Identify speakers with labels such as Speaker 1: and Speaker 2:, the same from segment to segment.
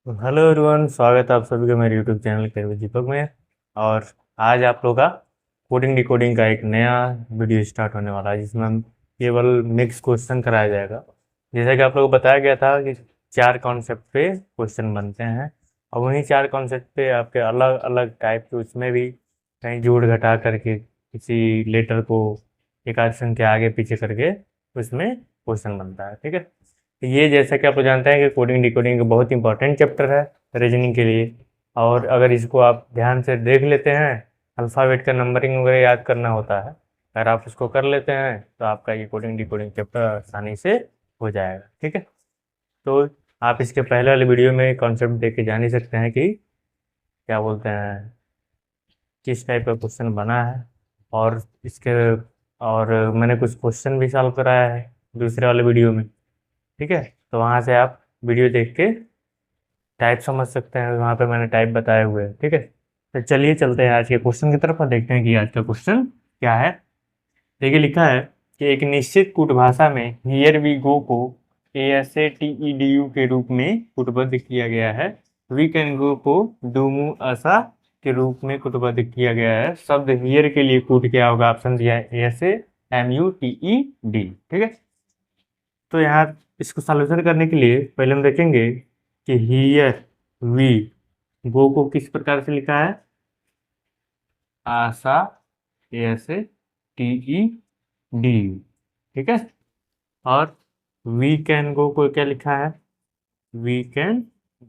Speaker 1: Hello everyone, स्वागत है आप सभी का मेरे यूट्यूब चैनल कैरियर दीपक में। और आज आप लोगों का कोडिंग डिकोडिंग का एक नया वीडियो स्टार्ट होने वाला है, जिसमें हम केवल मिक्स क्वेश्चन कराया जाएगा। जैसा कि आप लोगों को बताया गया था कि 4 कॉन्सेप्ट पे क्वेश्चन बनते हैं, और वहीं 4 कॉन्सेप्ट पे आपके अलग अलग टाइप के उसमें भी कहीं जोड़ घटा करके किसी लेटर को एक आध संख्या आगे पीछे करके उसमें क्वेश्चन बनता है। ठीक है, तो ये जैसा कि आप लोग जानते हैं कि कोडिंग डिकोडिंग का बहुत इंपॉर्टेंट चैप्टर है रीजनिंग के लिए। और अगर इसको आप ध्यान से देख लेते हैं, अल्फ़ाबेट का नंबरिंग वगैरह याद करना होता है, अगर आप उसको कर लेते हैं तो आपका ये कोडिंग डिकोडिंग चैप्टर आसानी से हो जाएगा। ठीक है, तो आप इसके पहले वाले वीडियो में कॉन्सेप्ट देख के जान ही सकते हैं कि क्या बोलते हैं, किस टाइप का क्वेश्चन बना है। और इसके और मैंने कुछ क्वेश्चन भी सॉल्व कराया है दूसरे वाले वीडियो में। ठीक है, तो वहाँ से आप वीडियो देख के टाइप समझ सकते हैं, वहाँ पे मैंने टाइप बताए हुए हैं। ठीक है, तो चलिए चलते हैं आज के क्वेश्चन की तरफ और देखते हैं कि आज का क्वेश्चन क्या है। देखिए, लिखा है कि एक निश्चित कूट भाषा में हियर वी गो को ASATEDU के रूप में कूटबद्ध किया गया है। वी कैन गो को डूमू असा के रूप में कूटबद्ध किया गया है। शब्द हियर के लिए कूट क्या होगा? ऑप्शन दिया है ASAMUTED। ठीक है, तो यहाँ इसको सॉल्यूशन करने के लिए पहले हम देखेंगे कि हियर वी गो को किस प्रकार से लिखा है। आशा, ASATEDU। ठीक है, और वी कैन गो को क्या लिखा है? वी कैन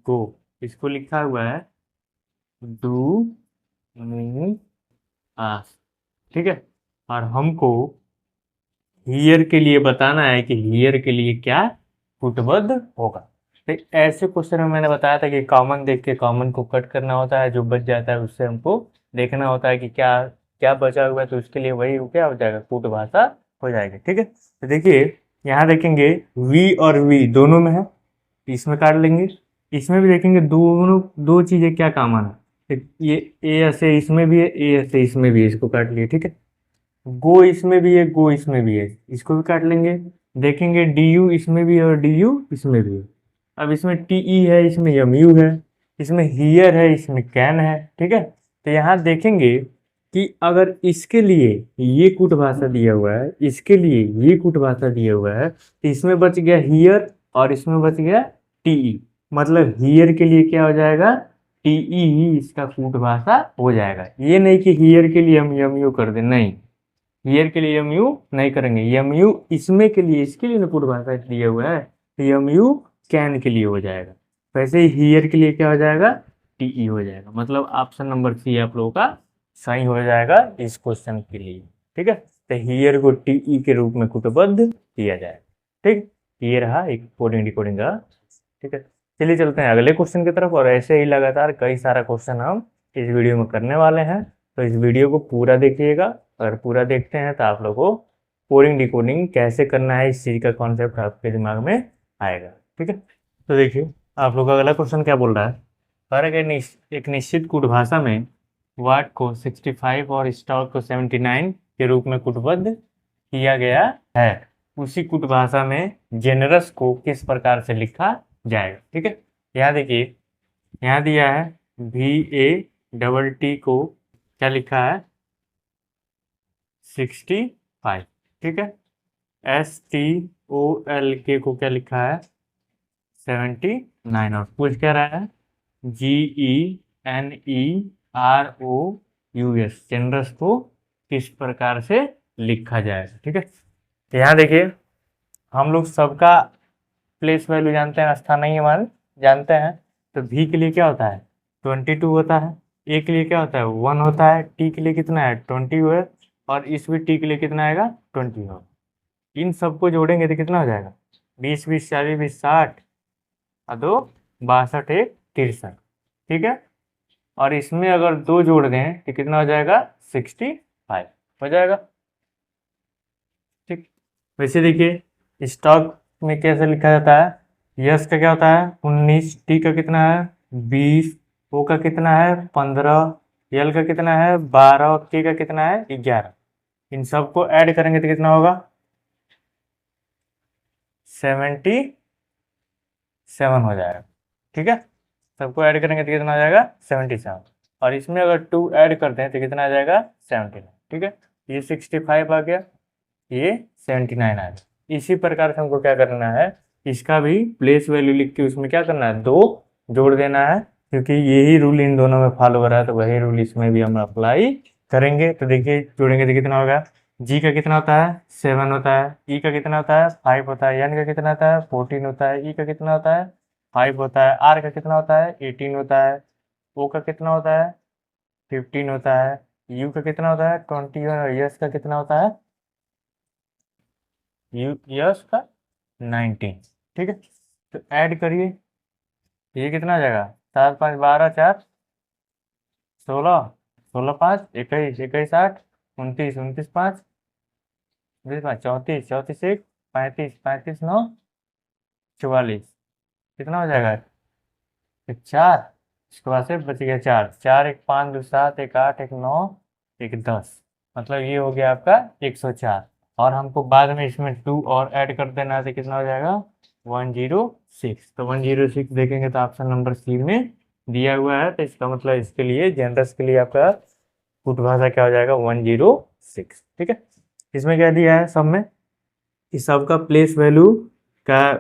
Speaker 1: गो, इसको लिखा हुआ है डू मू आस। ठीक है, और हमको हियर के लिए बताना है कि हियर के लिए क्या फुटबद्ध होगा। तो ऐसे क्वेश्चन में मैंने बताया था कि कॉमन देख के कॉमन को कट करना होता है, जो बच जाता है उससे हमको देखना होता है कि क्या क्या बचा हुआ है, तो उसके लिए वही क्या हो जाएगा, कूट भाषा हो जाएगी। ठीक है, तो देखिए यहाँ देखेंगे वी और वी दोनों में है, इसमें काट लेंगे। इसमें भी देखेंगे दोनों, दो चीजें क्या कॉमन है, ये ए ऐसे इसमें भी है, ए ऐसे इसमें भी है, इसको काट लिए। ठीक है, गो इसमें भी है, गो इसमें भी है, इसको भी काट लेंगे। देखेंगे डी यू इसमें भी है और डी यू इसमें भी है। अब इसमें टी ई है, इसमें एम यू है, इसमें हियर है, इसमें कैन है। ठीक है, तो यहाँ देखेंगे कि अगर इसके लिए ये कूट भाषा दिया हुआ है, इसके लिए ये कूट भाषा दिया हुआ है, तो इसमें बच गया हियर और इसमें बच गया टी ई। मतलब हियर के लिए क्या हो जाएगा, टी ई ही इसका कूट भाषा हो जाएगा। ये नहीं कि हियर के लिए हम एम यू कर दें, नहीं, हियर के लिए एम यू नहीं करेंगे। एम यू इसमें के लिए, इसके लिए ना पूर्वभाषा दिया हुआ है, तो एम यू कैन के लिए हो जाएगा। वैसे ही हियर के लिए क्या हो जाएगा, टीई हो जाएगा। मतलब ऑप्शन नंबर सी आप लोगों का सही हो जाएगा इस क्वेश्चन के लिए। ठीक है, तो हियर को टीई के रूप में कुटबद्ध किया जाए। ठीक, ये रहा एक कोडिंग डिकोडिंग का। ठीक है, चलिए चलते हैं अगले क्वेश्चन की तरफ, और ऐसे ही लगातार कई सारा क्वेश्चन हम इस वीडियो में करने वाले हैं। तो इस वीडियो को पूरा देखिएगा, अगर पूरा देखते हैं तो आप लोग को कोडिंग डिकोडिंग कैसे करना है इस चीज़ का कॉन्सेप्ट आपके दिमाग में आएगा। ठीक है, तो देखिए आप लोग का अगला क्वेश्चन क्या बोल रहा है। कह रहा है कि एक निश्चित कूट भाषा में वाट को 65 और स्टॉक को 79 के रूप में कूटबद्ध किया गया है। उसी कूट भाषा में जेनरस को किस प्रकार से लिखा जाएगा। ठीक है, यहाँ देखिए, यहाँ दिया है VATT को क्या लिखा है, 65। ठीक है, STOLK को क्या लिखा है, 79। और पूछ क्या रहा है, GENEROUS जेनरस को किस प्रकार से लिखा जाएगा। ठीक है, तो यहाँ देखिए हम लोग सबका प्लेस वैल्यू जानते हैं, स्थानीय मान जानते हैं। तो V के लिए क्या होता है, 22 होता है। A के लिए क्या होता है, 1 होता है। T के लिए कितना है, 20 है। और इस भी T के लिए कितना आएगा, 20 होगा। इन सबको जोड़ेंगे तो कितना हो जाएगा, 20 20 40 20 60 और 2 62 1 63। ठीक है, और इसमें अगर 2 जोड़ दें तो कितना हो जाएगा, 65 हो जाएगा। ठीक, वैसे देखिए स्टॉक में कैसे लिखा जाता है, यस का क्या होता है 19, टी का कितना है 20, ओ का कितना है 15, एल का कितना है 12 और के का कितना है 11। इन सबको ऐड करेंगे तो कितना होगा, 77 हो जाएगा। ठीक है, सबको ऐड करेंगे तो कितना आ जाएगा 77, और इसमें अगर 2 ऐड करते हैं तो कितना आ जाएगा 79। ठीक है, ये 65 आ गया, ये 79 आ गया। इसी प्रकार से हमको क्या करना है, इसका भी प्लेस वैल्यू लिख के उसमें क्या करना है, 2 जोड़ देना है, क्योंकि यही रूल इन दोनों में फॉलो हो रहा है तो वही रूल इसमें भी हम अप्लाई करेंगे। तो देखिए जोड़ेंगे तो कितना होगा, जी का कितना होता है 7 होता है, ई का कितना होता है 5 होता है, एन का कितना होता है 14 होता है, ई का कितना होता है 5 होता है, आर का कितना होता है 18 होता है, ओ का कितना होता है 15 होता है, यू का कितना होता है 21, और यस का कितना होता है यस का 19। ठीक है, तो ऐड करिए, ये कितना आ जाएगा 7 5 12 4 16, 16 5 21, 21 8 29, 29 5 20 5 34, 34 1 35, 35 9 44, कितना हो जाएगा 4, इसके बाद से बच गया 4, 4 1 5 2 7 1 8 1 9 1 10, मतलब ये हो गया आपका 104। और हमको बाद में इसमें 2 और ऐड कर देना है तो कितना हो जाएगा 106। तो 106 देखेंगे तो ऑप्शन नंबर सी में दिया हुआ है, तो इसका मतलब इसके लिए जनरस के लिए आपका कुट भाषा क्या हो जाएगा 106। ठीक है, इसमें क्या दिया है सब में, इस सब का प्लेस वैल्यू का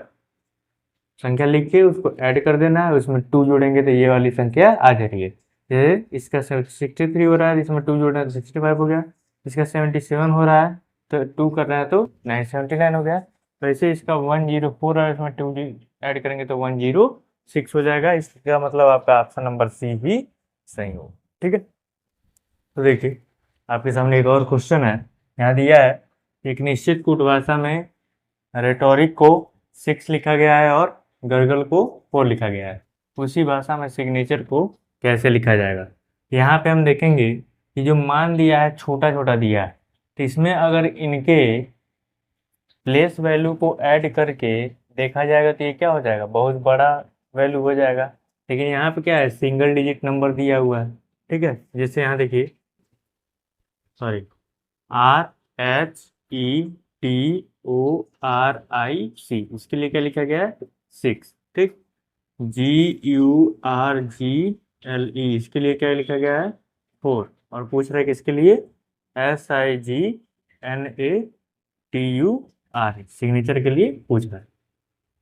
Speaker 1: संख्या लिख के उसको ऐड कर देना है, उसमें 2 जोड़ेंगे तो ये वाली संख्या आ जाएगी। ये इसका 63 हो रहा है, इसमें 2 जोड़ना है तो 65 हो गया, इसका 77 हो रहा है तो 2 कर रहे हैं तो 979 हो गया। तो ऐसे इसका 104 है, इसमें 2 ऐड करेंगे तो 106 हो जाएगा। इसका मतलब आपका ऑप्शन नंबर सी ही सही हो। ठीक है, तो देखिए आपके सामने एक और क्वेश्चन है, यहाँ दिया है एक निश्चित कूट भाषा में रेटोरिक को 6 लिखा गया है और गड़गड़ को 4 लिखा गया है, उसी भाषा में सिग्नेचर को कैसे लिखा जाएगा। यहाँ पे हम देखेंगे कि जो मान दिया है छोटा छोटा दिया है, तो इसमें अगर इनके प्लेस वैल्यू को ऐड करके देखा जाएगा तो ये क्या हो जाएगा, बहुत बड़ा वैल्यू हो जाएगा। लेकिन यहाँ पे क्या है, सिंगल डिजिट नंबर दिया हुआ है। ठीक है, जैसे यहाँ देखिए, सॉरी, RHETORIC, इसके लिए क्या लिखा गया है 6। ठीक, GURGLE, इसके लिए क्या लिखा गया है 4, और पूछ रहा है किसके लिए SIGNATURE, सिग्नेचर के लिए पूछ रहा है।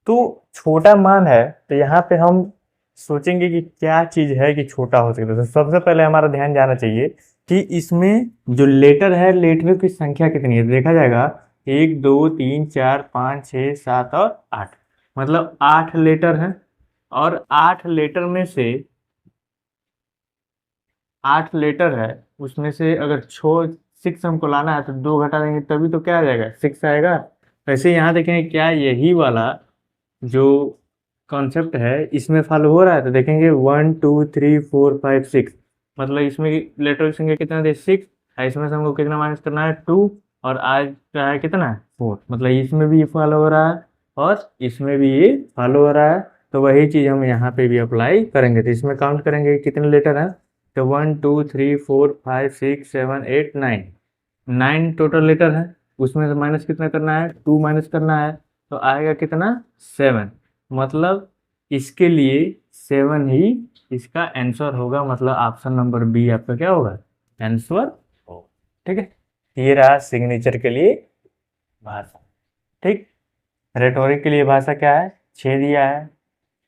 Speaker 1: तो छोटा मान है तो यहाँ पे हम सोचेंगे कि क्या चीज है कि छोटा हो सकता है। तो सबसे पहले हमारा ध्यान जाना चाहिए कि इसमें जो लेटर है, लेटरों की संख्या कितनी है, देखा जाएगा 1 2 3 4 5 6 7 और 8, मतलब 8 लेटर हैं। और 8 लेटर में से 8 लेटर है, उसमें से अगर 6 हमको लाना है तो 2 घटा देंगे तभी तो क्या आ जाएगा 6 आएगा। वैसे यहाँ देखेंगे क्या यही वाला जो कॉन्सेप्ट है इसमें फॉलो हो रहा है, तो देखेंगे 1 2 3 4 5 6, मतलब इसमें लेटर की संख्या कितना दे 6, इसमें से हमको कितना माइनस करना है 2, और आज का है कितना 4, मतलब इसमें भी ये फॉलो हो रहा है और इसमें भी ये फॉलो हो रहा है। तो वही चीज़ हम यहाँ पे भी अप्लाई करेंगे। तो इसमें काउंट करेंगे कितने लेटर हैं, तो 1 2 3 4 5 6 7 8 9, 9 टोटल लेटर है। उसमें से माइनस कितना करना है 2 माइनस करना है, तो आएगा कितना 7, मतलब इसके लिए 7 ही इसका आंसर होगा, मतलब ऑप्शन नंबर बी आपका क्या होगा आंसर हो। ठीक है, ये रहा सिग्नेचर के लिए भाषा। ठीक, रेटोरिक के लिए भाषा क्या है 6 दिया है,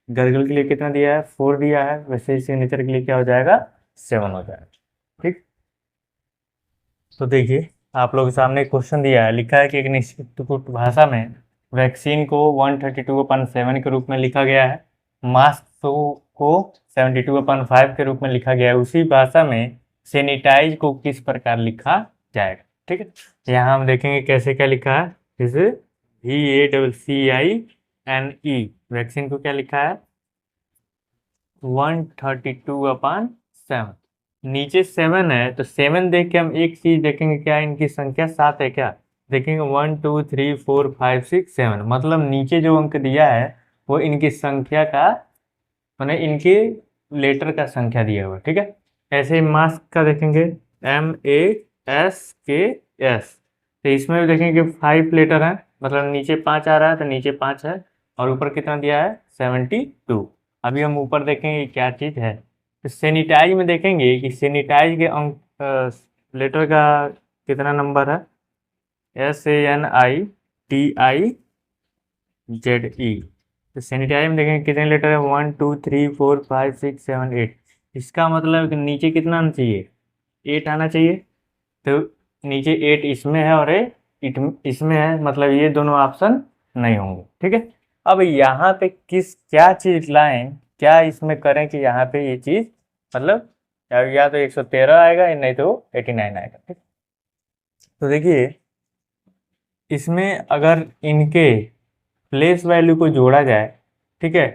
Speaker 1: गड़गड़ के लिए कितना दिया है 4 दिया है, वैसे सिग्नेचर के लिए क्या हो जाएगा 7 हो जाएगा। ठीक, तो देखिए आप लोगों के सामने क्वेश्चन दिया है, लिखा है कि एक निश्चित भाषा में वैक्सीन को 132/7 के रूप में लिखा गया है, मास्क को 72/5 के रूप में लिखा गया है, उसी भाषा में सैनिटाइज को किस प्रकार लिखा जाएगा। ठीक है, यहाँ हम देखेंगे कैसे क्या लिखा है, जैसे VACCINE, वैक्सीन को क्या लिखा है 132/7, नीचे 7 है तो 7 देख के हम एक चीज देखेंगे, क्या इनकी संख्या 7 है क्या, देखेंगे 1 2 3 4 5 6 7, मतलब नीचे जो अंक दिया है वो इनकी संख्या का, मैंने इनके लेटर का संख्या दिया हुआ। ठीक है, ऐसे ही मास्क का देखेंगे MASKS, तो इसमें भी देखेंगे 5 लेटर है, मतलब नीचे 5 आ रहा है तो नीचे 5 है, और ऊपर कितना दिया है 72, अभी हम ऊपर देखेंगे क्या चीज़ है। तो सैनिटाइज में देखेंगे कि सैनिटाइज के अंक लेटर का कितना नंबर है, SANITIZE। तो सैनिटाइज में देखेंगे कितने लेटर है, 1 2 3 4 5 6 7 8। इसका मतलब कि नीचे कितना आना चाहिए, 8 आना चाहिए। तो नीचे 8 इसमें है और 8 इसमें है, मतलब ये दोनों ऑप्शन नहीं होंगे। ठीक है, अब यहाँ पे क्या चीज़ लाएं, क्या इसमें करें कि यहाँ पे ये चीज़ मतलब या तो 113 आएगा या नहीं तो 89 आएगा। ठीक, तो देखिए इसमें अगर इनके प्लेस वैल्यू को जोड़ा जाए, ठीक है,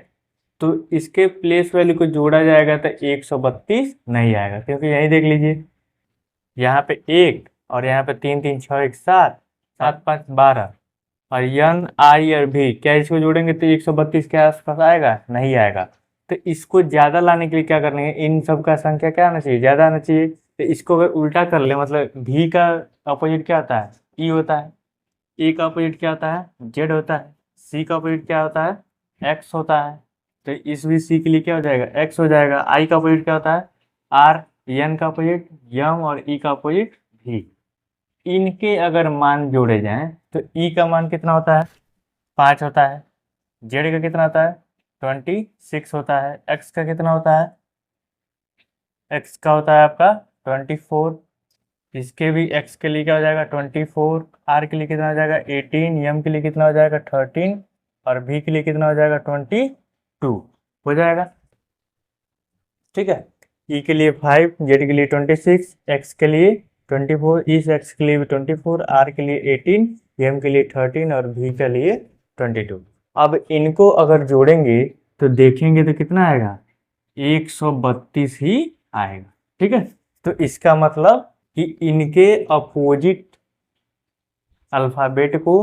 Speaker 1: तो इसके प्लेस वैल्यू को जोड़ा जाएगा तो 132 नहीं आएगा, क्योंकि यही देख लीजिए यहाँ पे 1 और यहाँ पे 3 3 6 1 7 7 5 12 और यन आई और भी, क्या इसको जोड़ेंगे तो 132 के आसपास आएगा, नहीं आएगा। तो इसको ज़्यादा लाने के लिए क्या करना है, इन सब का संख्या क्या आना चाहिए, ज़्यादा आना चाहिए। तो इसको अगर उल्टा कर ले, मतलब भी का अपोजिट क्या होता है, ई होता है, ए का अपोजिट क्या होता है, जेड होता है, सी का अपोजिट क्या होता है, एक्स होता है। तो इस भी सी के लिए क्या हो जाएगा, एक्स हो जाएगा। आई का अपोजिट क्या होता है, आर, एन का अपोजिट यम और ई का अपोजिट भी। इनके अगर मान जोड़े जाएं तो ई का मान कितना होता है, 5 होता है। जेड का कितना होता है, 26 होता है। एक्स का कितना होता है, एक्स का होता है आपका 24। इसके भी एक्स के लिए क्या हो जाएगा 24, आर के लिए कितना हो जाएगा 18, एम के लिए कितना हो जाएगा 13 और भी के लिए कितना हो जाएगा 22 हो जाएगा। ठीक है, ई के लिए 5, जेड के लिए 26, एक्स के लिए 24, इस एक्स के लिए भी 24, आर के लिए 18, एम के लिए 13 और भी के लिए 22। अब इनको अगर जोड़ेंगे तो देखेंगे तो कितना आएगा, 132 ही आएगा। ठीक है, तो इसका मतलब कि इनके अपोजिट अल्फ़ाबेट को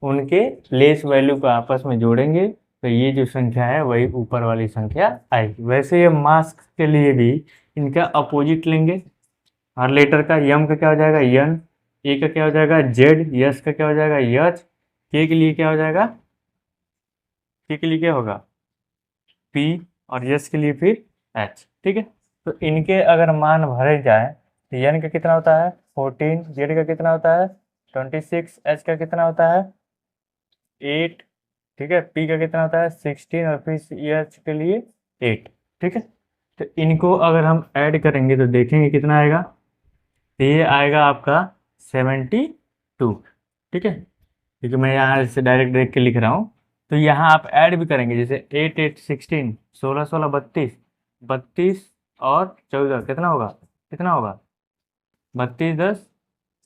Speaker 1: उनके प्लेस वैल्यू को आपस में जोड़ेंगे तो ये जो संख्या है वही ऊपर वाली संख्या आएगी। वैसे ये मास्क के लिए भी इनका अपोजिट लेंगे, हर लेटर का। यम का क्या हो जाएगा यन, ए का क्या हो जाएगा जेड, यस का क्या हो जाएगा यच, के लिए क्या हो जाएगा, के लिए क्या होगा पी और यस के लिए फिर एच। ठीक है, तो इनके अगर मान भरे जाए तो यन का कितना होता है 14, जेड का कितना होता है 26, एच का कितना होता है 8, ठीक है, पी का कितना होता है 16 और फिर एच के लिए 8। ठीक है, तो इनको अगर हम ऐड करेंगे तो देखेंगे कितना आएगा, तो ये आएगा आपका 72। ठीक है, क्योंकि मैं यहाँ से डायरेक्ट देख के लिख रहा हूँ। तो यहाँ आप ऐड भी करेंगे, जैसे 8 8 16, 16 16 32, 32 और 14 कितना होगा, कितना होगा 32 10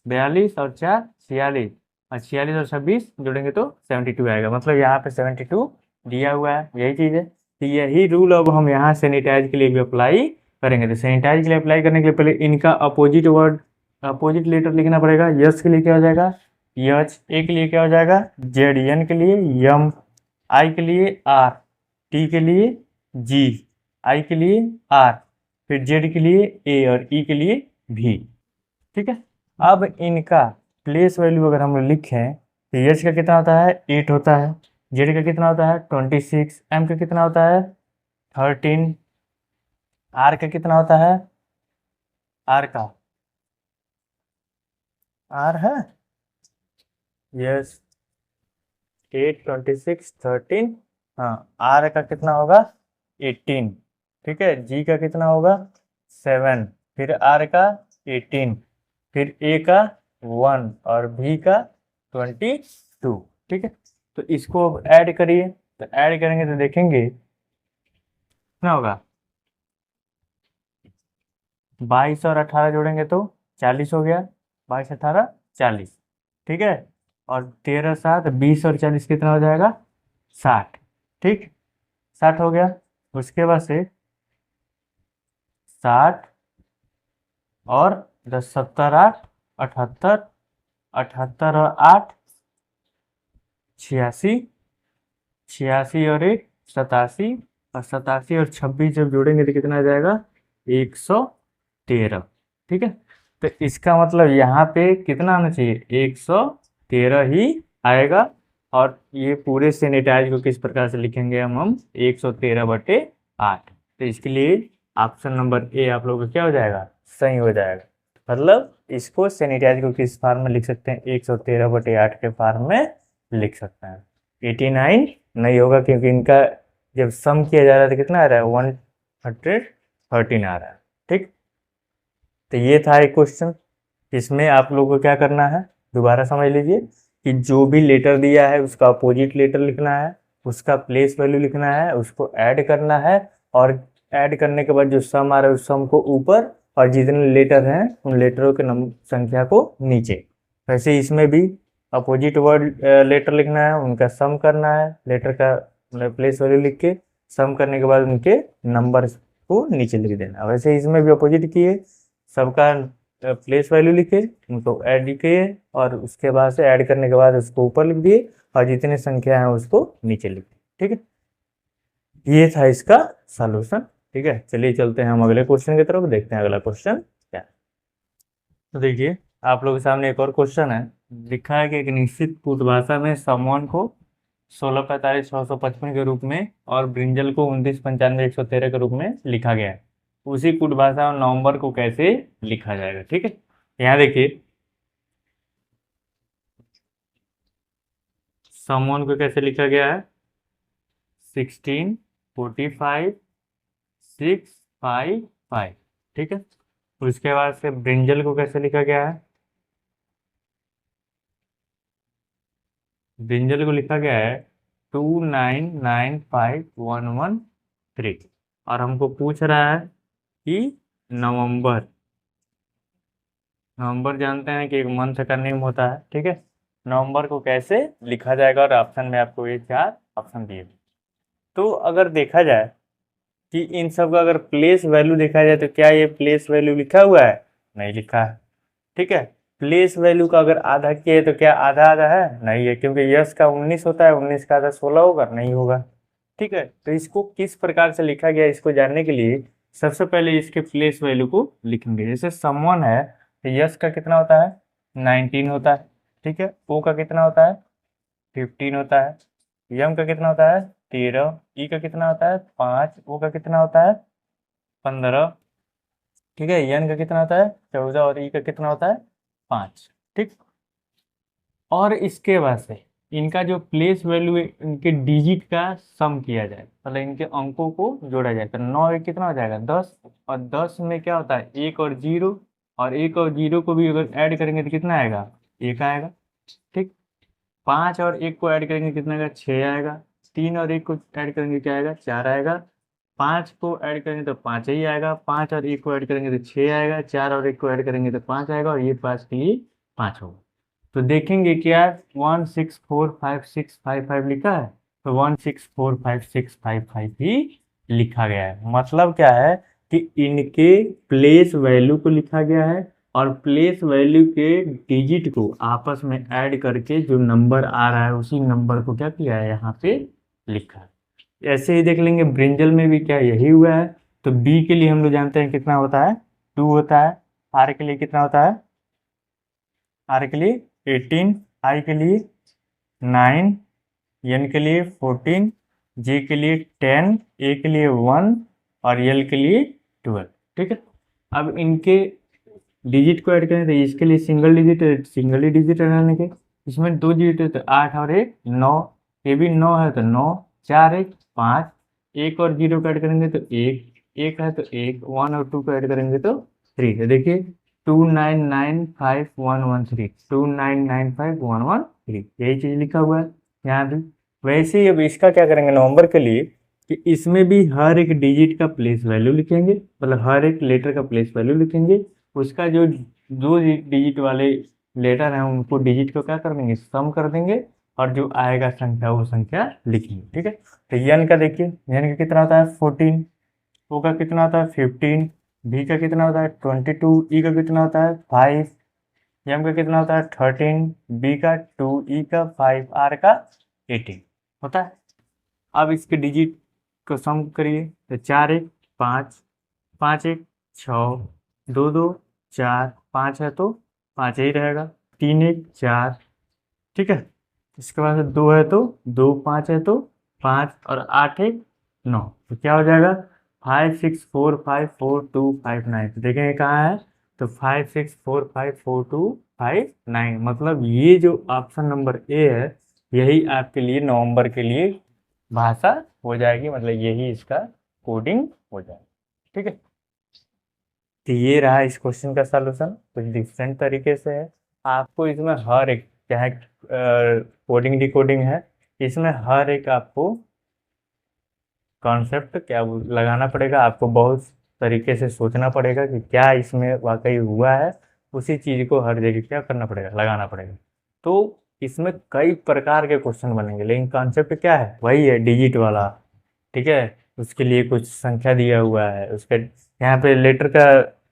Speaker 1: 42 और 4 46 और 46 और 26 जोड़ेंगे तो 72 आएगा। मतलब यहाँ पे 72 दिया हुआ है, यही चीज़ है। तो यही रूल अब हम यहाँ सैनिटाइज के लिए भी अप्लाई करेंगे। तो सैनिटाइज के लिए अप्लाई करने के लिए पहले इनका अपोजिट वर्ड, अपोजिट लेटर लिखना पड़ेगा। यस के लिए क्या हो जाएगा यच, ए के लिए क्या हो जाएगा जेड, एन के लिए यम, आई के लिए आर, टी के लिए जी, आई के लिए आर, फिर जेड के लिए ए और ई के लिए भी। ठीक है, अब इनका प्लेस वैल्यू अगर हम लिखें तो एच का कितना होता है 8 होता है, जेड का कितना होता है 26, एम का कितना होता है 13, आर का कितना होता है, आर का आर है यस 8 26 13, हाँ आर का कितना होगा 18। ठीक है, जी का कितना होगा 7, फिर आर का 18, फिर ए का 1 और भी का 22। ठीक है, तो इसको अब ऐड करिए, तो ऐड करेंगे तो देखेंगे कितना होगा 22 और 18 जोड़ेंगे तो 40 हो गया, 22 18 40। ठीक है, और 13 7 20 और 40 कितना हो जाएगा 60। ठीक, 60 हो गया। उसके बाद से 60 और 10 70 8 78, 78 और 8 86, 86 और 1 87 और 87 और 26 जब जोड़ेंगे तो कितना आ जाएगा 113। ठीक है, तो इसका मतलब यहाँ पे कितना आना चाहिए 113 ही आएगा। और ये पूरे सैनिटाइज को किस प्रकार से लिखेंगे हम 113 बटे 8। तो इसके लिए ऑप्शन नंबर ए आप लोगों का क्या हो जाएगा, सही हो जाएगा। मतलब इसको सैनिटाइज को किस फॉर्म में लिख सकते हैं, 113/8 के फॉर्म में लिख सकते हैं। 89 नहीं होगा क्योंकि इनका जब सम किया जा रहा है तो कितना आ रहा है, 113 आ रहा है। ठीक, तो ये था एक क्वेश्चन। इसमें आप लोगों को क्या करना है, दोबारा समझ लीजिए कि जो भी लेटर दिया है उसका अपोजिट लेटर लिखना है, उसका प्लेस वैल्यू लिखना है, उसको ऐड करना है, और ऐड करने के बाद जो सम आ रहा है उस सम को ऊपर, और जितने लेटर हैं उन लेटरों के संख्या को नीचे। वैसे इसमें भी अपोजिट वर्ड लेटर लिखना है, उनका सम करना है, लेटर का मतलब प्लेस वैल्यू लिख के सम करने के बाद उनके नंबर को नीचे लिख देना। वैसे इसमें भी अपोजिट किए, सबका प्लेस वैल्यू लिखे, उनको ऐड किए, और उसके बाद से ऐड करने के बाद उसको ऊपर लिख दिए, और जितनी संख्या है उसको नीचे लिख दिए। ठीक है, ये था इसका सॉल्यूशन। ठीक है, चलिए चलते हैं हम अगले क्वेश्चन की तरफ, देखते हैं अगला क्वेश्चन क्या है। तो देखिए आप लोगों के सामने एक और क्वेश्चन है, लिखा है कि एक निश्चित कूटभाषा में समवन को 1645/655 के रूप में और ब्रिंजल को 2995/113 के रूप में लिखा गया है। उसी कूटभाषा और नवंबर को कैसे लिखा जाएगा। ठीक है, यहाँ देखिए समवन को कैसे लिखा गया है, 1645/655। ठीक है, उसके बाद से ब्रिंजल को कैसे लिखा गया है, ब्रिंजल को लिखा गया है 2995113। और हमको पूछ रहा है कि नवंबर, नवंबर जानते हैं कि एक मंथ का नेम होता है। ठीक है, नवंबर को कैसे लिखा जाएगा, और ऑप्शन में आपको ये 4 ऑप्शन दिए। तो अगर देखा जाए कि इन सब का अगर प्लेस वैल्यू देखा जाए तो क्या ये प्लेस वैल्यू लिखा हुआ है, नहीं लिखा है। ठीक है, प्लेस वैल्यू का अगर आधा किए तो क्या आधा आधा है, नहीं है, क्योंकि यस का 19 होता है, 19 का आधा 16 होगा, नहीं होगा। ठीक है, तो इसको किस प्रकार से लिखा गया इसको जानने के लिए सबसे पहले इसके प्लेस वैल्यू को लिखेंगे। जैसे समवन है तो यस का कितना होता है, 19 होता है। ठीक है, ओ का कितना होता है, 15 होता है, यम का कितना होता है, 13, ई का कितना होता है, 5, ओ का कितना होता है, 15। ठीक है, एन का कितना होता है, 14, और ई का कितना होता है, 5। ठीक, और इसके बाद से इनका जो प्लेस वैल्यू है इनके डिजिट का सम किया जाए, मतलब इनके अंकों को जोड़ा जाए, तो 9 एक कितना हो जाएगा, 10। और 10 में क्या होता है, 1 और 0, और 1 और 0 को भी अगर ऐड करेंगे तो कितना आएगा, 1 आएगा। ठीक, 5 और 1 को ऐड करेंगे कितना आएगा, 6 आएगा। 3 और 1 को ऐड करेंगे क्या आएगा, 4 आएगा। 5 को ऐड करेंगे तो 5 ही आएगा। 5 और 1 को ऐड करेंगे तो 6 आएगा। 4 और 1 को ऐड करेंगे तो 5 आएगा, और ये 5 के लिए 5 होगा। तो देखेंगे क्या 1645/655 लिखा है, तो 1645/655 ही लिखा गया है। मतलब क्या है कि इनके प्लेस वैल्यू को लिखा गया है, और प्लेस वैल्यू के डिजिट को आपस में ऐड करके जो नंबर आ रहा है उसी नंबर को क्या किया है, यहाँ पे लिखा है। ऐसे ही देख लेंगे ब्रिंजल में भी क्या यही हुआ है। तो बी के लिए हम लोग जानते हैं कितना होता है, 2 होता है। आर के लिए कितना होता है, आर के लिए 18, आई के लिए 9, एन के लिए 14, जे के लिए 10, ए के लिए 1, और एल के लिए 12। ठीक है, अब इनके डिजिट को ऐड करें तो इसके लिए सिंगल डिजिट, सिंगल ही डिजिट रहने के, इसमें 2 डिजिट है तो 8 और 1 9, ये भी 9 है तो 9, 4 1 5, 1 और 0 को ऐड करेंगे तो 1, 1 है तो 1, 1 और 2 को ऐड करेंगे तो 3। तो देखिए 2995113, 2995113, यही चीज लिखा हुआ है यहाँ भी। वैसे ही अब इसका क्या करेंगे नवंबर के लिए, कि इसमें भी हर एक डिजिट का प्लेस वैल्यू लिखेंगे, मतलब हर एक लेटर का प्लेस वैल्यू लिखेंगे। उसका जो दो डिजिट वाले लेटर हैं उनको डिजिट को क्या कर देंगे, सम कर देंगे, और जो आएगा संख्या वो संख्या लिखेंगे। ठीक है, तो एन का देखिए, एन का कितना होता है 14, ओ का कितना होता है 15, बी का कितना होता है 22, ई का कितना होता है 5, एम का कितना होता है 13, बी का 2, ई का 5, आर का 18 होता है। अब इसके डिजिट को सम करिए तो 4 1 5, 5 1 6, 2 2 4, 5 है तो 5 ही रहेगा, 3 1 4। ठीक है, इसके बाद 2 है तो 2, 5 है तो 5, और 8 1 9। तो क्या हो जाएगा 56454259। तो देखेंगे कहाँ है, तो 56454259, मतलब ये जो ऑप्शन नंबर ए है यही आपके लिए नवंबर के लिए भाषा हो जाएगी, मतलब यही इसका कोडिंग हो जाएगा। ठीक है, तो ये रहा इस क्वेश्चन का सॉल्यूशन, कुछ डिफरेंट तरीके से है। आपको इसमें हर एक, चाहे कोडिंग डिकोडिंग है, इसमें हर एक आपको कॉन्सेप्ट क्या लगाना पड़ेगा, आपको बहुत तरीके से सोचना पड़ेगा कि क्या इसमें वाकई हुआ है, उसी चीज़ को हर जगह क्या करना पड़ेगा, लगाना पड़ेगा। तो इसमें कई प्रकार के क्वेश्चन बनेंगे, लेकिन कॉन्सेप्ट क्या है, वही है डिजिट वाला। ठीक है, उसके लिए कुछ संख्या दिया हुआ है, उसके यहाँ पे लेटर का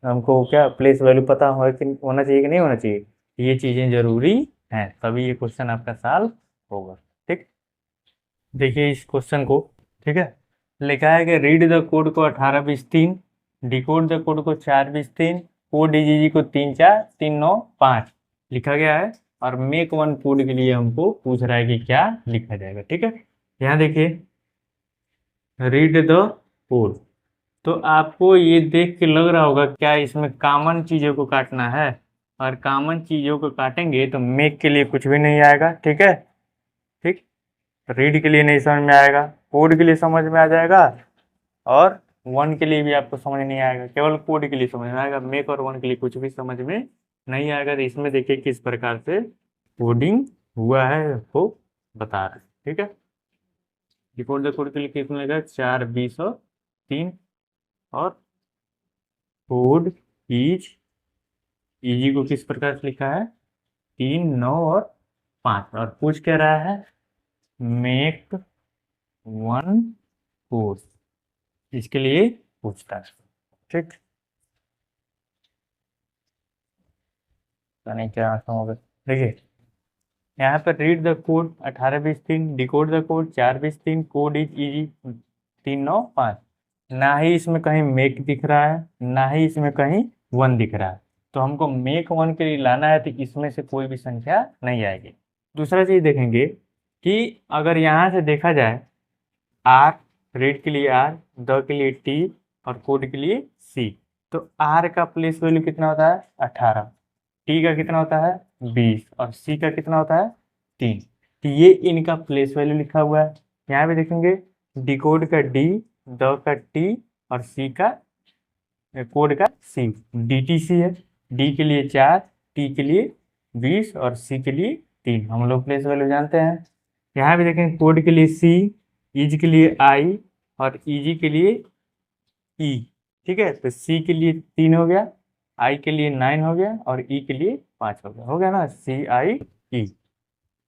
Speaker 1: हमको क्या प्लेस वैल्यू पता हो कि होना चाहिए कि नहीं होना चाहिए, ये चीज़ें जरूरी हैं, तभी ये क्वेश्चन आपका सॉल्व होगा। ठीक, देखिए इस क्वेश्चन को। ठीक है, लिखा है कि रीड द कोड को 18 20 3, डिकोड द कोड को 4 20 3, कोड डीजीजी को 3 4 3 9 5 लिखा गया है, और मेक वन कोड के लिए हमको पूछ रहा है कि क्या लिखा जाएगा। ठीक है, यहाँ देखिए रीड द कोड, तो आपको ये देख के लग रहा होगा क्या इसमें कॉमन चीज़ों को काटना है, और कॉमन चीज़ों को काटेंगे तो मेक के लिए कुछ भी नहीं आएगा। ठीक है, ठीक, रीड के लिए नहीं समझ में आएगा, कोड के लिए समझ में आ जाएगा, और वन के लिए भी आपको समझ नहीं आएगा, केवल कोड के लिए समझ में आएगा, मेक और वन के लिए कुछ भी समझ में नहीं आएगा। तो इसमें देखिए किस प्रकार से कोडिंग हुआ है आपको बता रहे हैं। ठीक है, डिकोड द कोड के लिए कितना लगेगा 4 20 और 3, और कोड इजी को किस प्रकार से लिखा है 3 9 और 5, और पूछ क्या रहा है मेक वन कोड, इसके लिए पूछता है। ठीक, नहीं क्या समझ, देखिए यहाँ पर read the code 18 20 3, decode the code 4 20 3, code is easy 3 9 5, ना ही इसमें कहीं मेक दिख रहा है, ना ही इसमें कहीं वन दिख रहा है, तो हमको मेक वन के लिए लाना है, तो इसमें से कोई भी संख्या नहीं आएगी। दूसरा चीज देखेंगे कि अगर यहाँ से देखा जाए आर, रीड के लिए आर, द के लिए टी, और कोड के लिए सी, तो आर का प्लेस वैल्यू कितना होता है 18, टी का कितना होता है 20, और सी का कितना होता है 3। तो ये इनका प्लेस वैल्यू लिखा हुआ है। यहाँ पे देखेंगे डिकोड का डी, द का टी, और सी का कोड का सी, DTC है, डी के लिए 4, टी के लिए 20, और सी के लिए 3, हम लोग प्लेस वैल्यू जानते हैं। यहाँ भी देखें कोड के लिए सी, इज के लिए आई, और इजी के लिए ई। ठीक है, तो सी के लिए 3 हो गया, आई के लिए 9 हो गया, और ई के लिए 5 हो गया ना, CIE।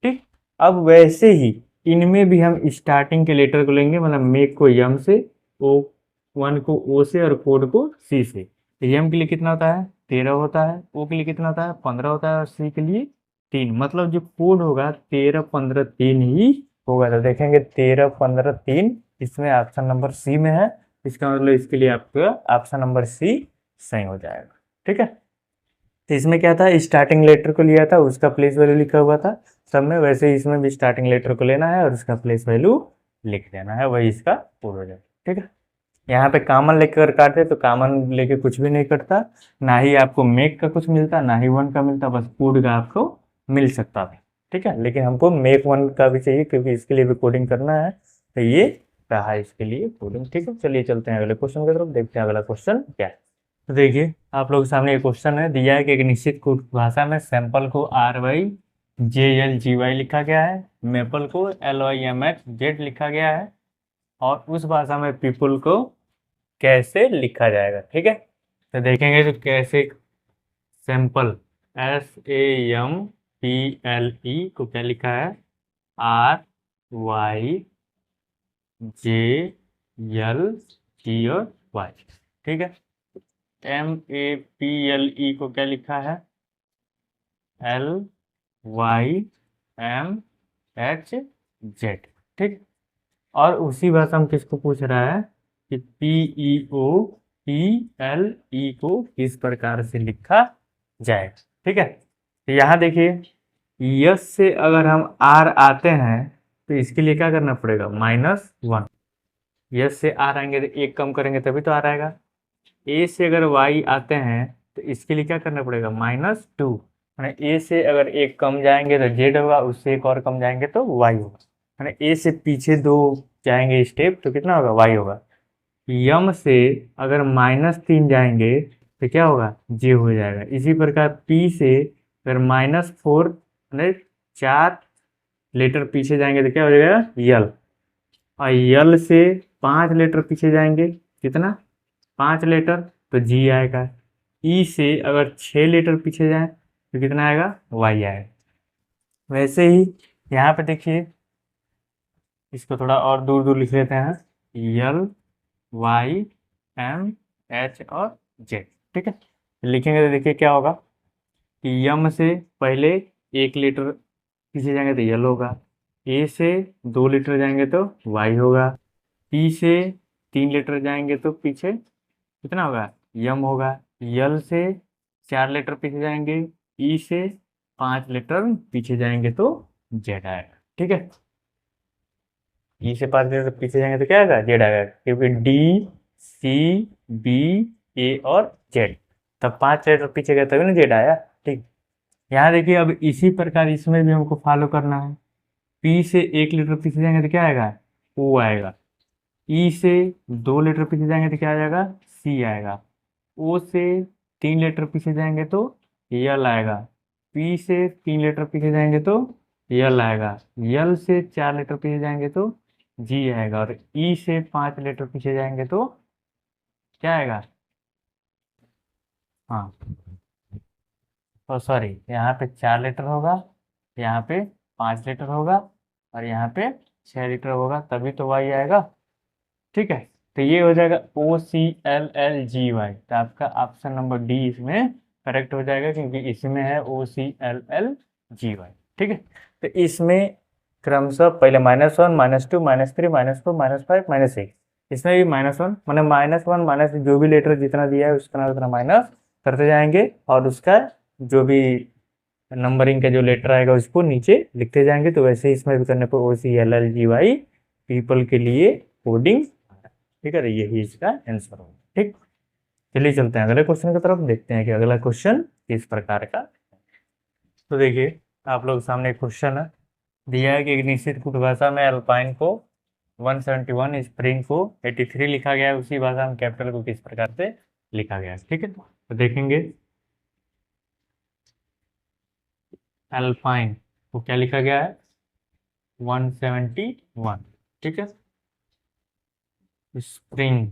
Speaker 1: ठीक, अब वैसे ही इनमें भी हम स्टार्टिंग के लेटर को लेंगे, मतलब मेक को यम से, ओ वन को ओ से, और कोड को सी से। यम के लिए कितना होता है 13 होता है, ओ के लिए कितना होता है 15 होता है, और सी के लिए 3, मतलब जो कोड होगा 13 15 3 ही होगा। तो देखेंगे 13 15 3 इसमें ऑप्शन नंबर सी में है, इसका मतलब इसके लिए आपका ऑप्शन नंबर सी सही हो जाएगा। ठीक है, तो इसमें क्या था स्टार्टिंग लेटर को लिया था, उसका प्लेस वैल्यू लिखा हुआ था सब में, वैसे ही इसमें भी स्टार्टिंग लेटर को लेना है और उसका प्लेस वैल्यू लिख देना है, वही इसका पूरा हो जाएगा। ठीक है, यहाँ पे कॉमन लेकर काटे तो कॉमन लेके कुछ भी नहीं कटता, ना ही आपको मेक का कुछ मिलता, ना ही वन का मिलता, बस कोड का आपको मिल सकता था। ठीक है, लेकिन हमको मेक वन का भी चाहिए क्योंकि इसके लिए भी कोडिंग करना है, तो ये रहा इसके लिए कोडिंग। ठीक है, चलिए चलते हैं अगले क्वेश्चन की तरफ, देखते हैं अगला क्वेश्चन क्या है। तो देखिए आप लोगों के सामने एक क्वेश्चन है, दिया है कि एक निश्चित भाषा में सैंपल को RYJLGY लिखा गया है, मेपल को LYMXZ लिखा गया है, और उस भाषा में पीपल को कैसे लिखा जाएगा। ठीक है, तो देखेंगे तो कैसे सैंपल SAMPLE को क्या लिखा है RYJLG और Y। ठीक है, MAPLE को क्या लिखा है LYMHZ। ठीक, और उसी भाषा में किसको पूछ रहा है कि PEOPLE को किस प्रकार से लिखा जाए। ठीक है, तो यहाँ देखिए यस से अगर हम R आते हैं तो इसके लिए क्या करना पड़ेगा -1, यस से आर आएंगे तो एक कम करेंगे तभी तो आर आएगा। ए से अगर वाई आते हैं तो इसके लिए क्या करना पड़ेगा, -2। मैंने ए से अगर एक कम जाएंगे तो जेड होगा, उससे एक और कम जाएंगे तो वाई होगा। मैंने ए से पीछे 2 जाएंगे स्टेप तो कितना होगा, वाई होगा। यम से अगर -3 जाएंगे तो क्या होगा, जे हो जाएगा। इसी प्रकार पी से अगर -4 मैंने 4 लेटर पीछे जाएंगे तो क्या हो जाएगा, यल। और यल से 5 लेटर पीछे जाएंगे, कितना, 5 लेटर, तो जी आएगा। ई से अगर 6 लेटर पीछे जाए तो कितना आएगा, वाई आएगा। वैसे ही यहाँ पे देखिए, इसको थोड़ा और दूर दूर लिख लेते हैं, यल, वाई, एम, एच और जेड। ठीक है, लिखेंगे तो देखिए क्या होगा कि यम से पहले 1 लीटर पीछे जाएंगे तो यल होगा। ए से 2 लीटर जाएंगे तो वाई होगा। पी से 3 लीटर जाएंगे तो पीछे कितना होगा, यम होगा। यल से 4 लीटर पीछे जाएंगे, ई से 5 लीटर पीछे जाएंगे तो जेड आएगा। ठीक है, ई से 5 लीटर पीछे जाएंगे तो क्या आएगा, जेड आएगा, क्योंकि डी, सी, बी, ए और जेड, तब 5 लीटर पीछे गया तभी ना जेड आया। ठीक, यहाँ देखिए अब इसी प्रकार इसमें भी हमको फॉलो करना है। पी से 1 लीटर पीछे जाएंगे तो क्या आएगा, ओ आएगा। ई से 2 लीटर पीछे जाएंगे तो क्या आ जाएगा, सी आएगा। ओ से 3 लीटर पीछे जाएंगे तो यल आएगा। पी से 3 लीटर पीछे जाएंगे तो यल आएगा। यल से 4 लीटर पीछे जाएंगे तो जी आएगा। और ई से 5 लीटर पीछे जाएंगे तो क्या आएगा, हाँ, तो सॉरी, यहाँ पे 4 लीटर होगा, यहाँ पे 5 लीटर होगा, और यहाँ पे 6 लीटर होगा, तभी तो वाई आएगा। ठीक है, तो ये हो जाएगा OCLLGY। तो आपका ऑप्शन नंबर डी इसमें करेक्ट हो जाएगा, क्योंकि इसमें है OCLLGY। ठीक है, तो इसमें क्रमशः पहले -1, -2, -3, -4, -5, -6, इसमें भी -1, मैंने -1 माइनस जो भी लेटर जितना दिया है उसका उतना माइनस करते जाएंगे, और उसका जो भी नंबरिंग का जो लेटर आएगा उसको नीचे लिखते जाएंगे। तो वैसे ही इसमें भी करने पर OCLLGY पीपल के लिए कोडिंग। ठीक है, यही इसका आंसर होगा। ठीक, चलिए चलते हैं अगले क्वेश्चन की तरफ, देखते हैं कि अगला क्वेश्चन किस प्रकार का। तो देखिए आप लोग सामने क्वेश्चन है, दिया है कि एक निश्चित कूट भाषा में अल्पाइन को 171, स्प्रिंग को 83 लिखा गया है, उसी भाषा में कैपिटल को किस प्रकार से लिखा गया है। ठीक है, तो देखेंगे अल्पाइन को क्या लिखा गया है, 171। ठीक है, स्प्रिंग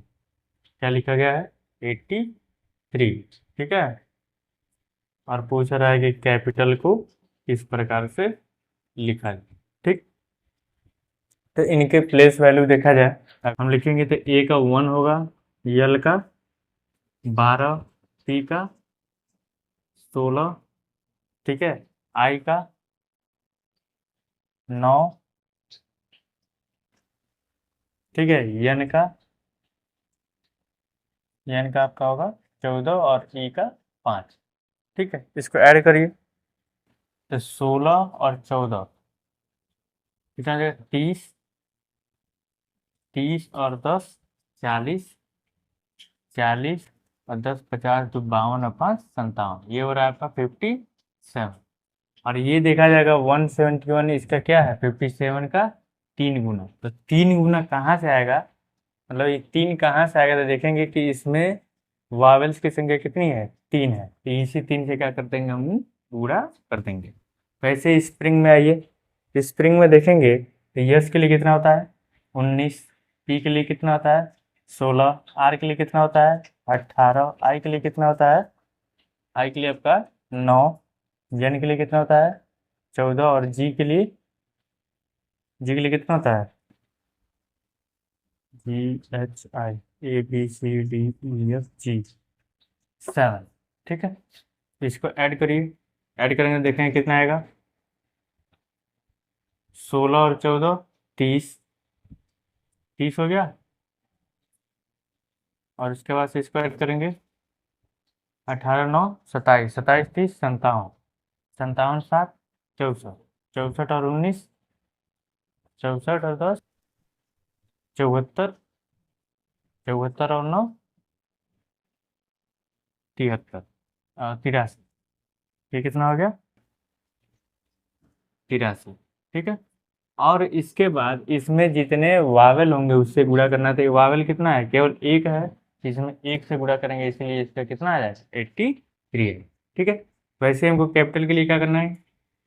Speaker 1: क्या लिखा गया है, 83। ठीक है, और पूछ रहा है कि कैपिटल को किस प्रकार से लिखा जाए। ठीक, तो इनके प्लेस वैल्यू देखा जाए, हम लिखेंगे तो ए का 1 होगा, यल का 12, पी का 16, ठीक है, आई का 9, ठीक है, एन का आपका होगा 14 और ई का 5। ठीक है, इसको ऐड करिए तो 16 और 14 कितना आ जाएगा, 30, 30 और 10 40, 40 और 10 50 तो 52 और 5 57, ये हो रहा है आपका 57। और ये देखा जाएगा 171 इसका क्या है, 57 का 3 गुना। तो 3 गुना कहाँ से आएगा, मतलब ये 3 कहाँ से आएगा, तो देखेंगे कि इसमें वावेल्स की संख्या कितनी है, 3 है, तो इसी 3 से क्या कर देंगे, हम पूरा कर देंगे। वैसे स्प्रिंग में आइए, स्प्रिंग में देखेंगे तो यस के लिए कितना होता है, 19, पी के लिए कितना होता है, 16, आर के लिए कितना होता है, 18, आई के लिए कितना होता है, आई के लिए आपका 9, एन के लिए कितना होता है, 14, और जी के लिए कितना होता है, GHI ABCDEFG 7। ठीक है, तो इसको ऐड करिए, ऐड करेंगे देखेंगे कितना आएगा, 16 और 14 30, 30 हो गया। और उसके बाद से इसको ऐड करेंगे, 18 9 27, 27 30 57, 57 7 64, 64 और 19 64 और 10 74, 74 और 9 73 83। ये कितना हो गया? 83। ठीक है। और इसके बाद इसमें जितने वावेल होंगे उससे गुणा करना, तो वावेल कितना है? केवल एक है, इसमें एक से गुणा करेंगे, इसलिए इसका कितना आ जाएगा? 83 है। ठीक है। वैसे हमको कैपिटल के लिए क्या करना है?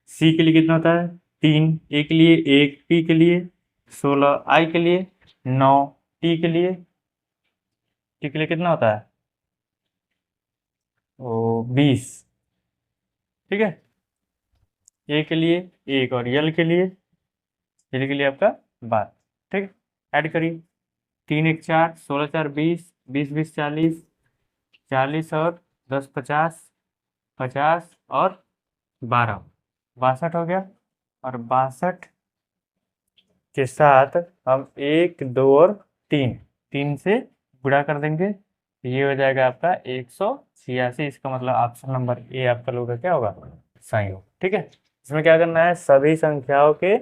Speaker 1: सी के लिए कितना होता है? 3, ए के लिए 1, पी के लिए 16, आई के लिए 9, टी के लिए कितना होता है? वो 20। ठीक है। ए के लिए 1 और एल के लिए आपका 12। ठीक है। ऐड करिए। 3 1 4, 16 4 20, 20 20 40, 40 और 10 50, 50 और 12 62 हो गया। और 62 के साथ हम 1 2 और 3 से गुणा कर देंगे, तो ये हो जाएगा आपका 186। इसका मतलब ऑप्शन नंबर ए आपका लोग का क्या होगा? सही हो। ठीक है। इसमें क्या करना है? सभी संख्याओं के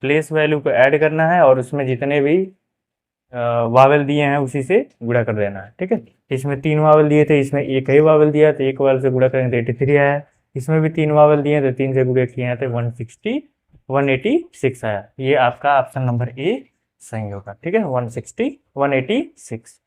Speaker 1: प्लेस वैल्यू को ऐड करना है और उसमें जितने भी वावेल दिए हैं उसी से गुणा कर देना है। ठीक है। इसमें 3 वावेल दिए थे, इसमें एक ही वावेल दिया, तो एक वावेल से गुणा करेंगे तो 83 आया। इसमें भी 3 वावेल दिए तो 3 से गुणा किए हैं तो 186 आया। ये आपका ऑप्शन नंबर ए सही होगा। ठीक है। 186, 186।